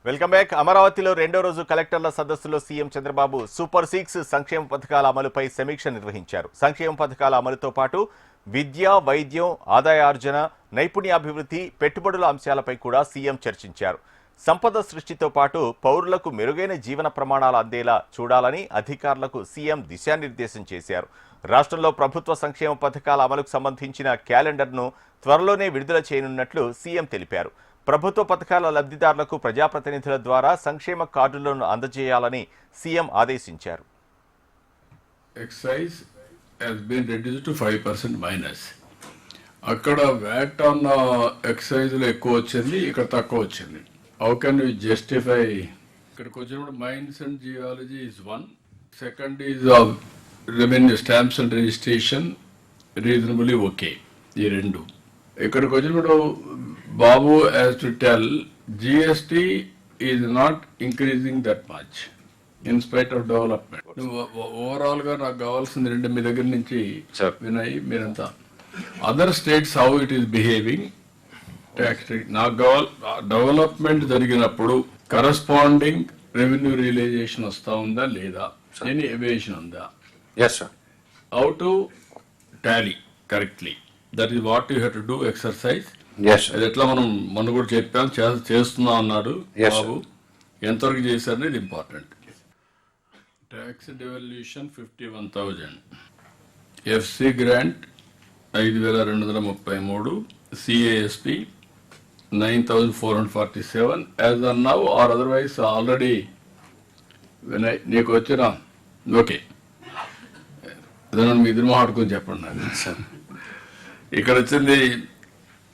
Welcome back. అమరావతిలో రెండో రోజు కలెక్టర్ల సదస్సులో సీఎం చంద్రబాబు సూపర్ 6 సంక్షేమ పథకాల అమలుపై సమీక్ష నిర్వహించారు. సంక్షేమ పథకాల అమలుతో పాటు విద్య, వైద్యం, ఆదాయార్జన, నైపుణ్యాభివృద్ధి, పెట్టుబడుల అంశాలపై కూడా సీఎం చర్చించారు. సంపద సృష్టితో పాటు పౌరులకు మెరుగైన జీవన ప్రమాణాలు అందేలా చూడాలని అధికారులకు సీఎం దిశానిర్దేశం చేశారు. రాష్ట్రంలో ప్రభుత్వ సంక్షేమ పథకాల అమలుకు సంబంధించిన క్యాలెండర్ను త్వరలోనే విడుదల చేయనున్నట్లు సీఎం తెలిపారు. ప్రభుత్వ పథకాల లబ్ధిదారులకు ప్రజాప్రతినిధుల ద్వారా సంక్షేమ కార్డులను అందజేయాలని సీఎం ఆదేశించారు. Excise has been reduced to 5% minus. అక్కడ వ్యాట్ ఆన్ ఎక్సైజ్ లో ఎక్కువ వచ్చింది, ఇక్కడ తక్కువ వచ్చింది. How can you justify? ఇక్కడికి వచ్చినప్పుడు mines and geology is 1, second is revenue stamps and registration reasonably okay. ఈ రెండు. ఇక్కడికి వచ్చినప్పుడు Babu has to tell GST is not increasing that much in spite of development. Overall గా నాకు కావాల్సింది రెండు మీ దగ్గర నుంచి వినయ్, మీరంతా other states how it is behaving. Tax నాకు కావాలి డెవలప్మెంట్ జరిగినప్పుడు కరస్పాండింగ్ రెవెన్యూ రియలైజేషన్ వస్తా ఉందా లేదా, ఎనీ ఎవేషన్ ఉందా, how to Tally correctly. That is what you have to do exercise. అది ఎట్లా మనం మొన్న కూడా చెప్పాం, చేస్తున్నాం అన్నాడు బాబు. ఎంతవరకు చేశారని ఇది important. Tax devolution 51,000, FC grant 5,233, సిఏఎస్పి 9,447 as on now or otherwise already. Vinay నీకు వచ్చినా ఓకే, మీ ఇద్దరు మాట్లాడుకొని చెప్పండి నాకు. ఇక్కడ వచ్చింది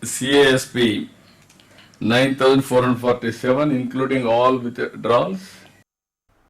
సిఏఎస్పి 9,447 including all withdrawals.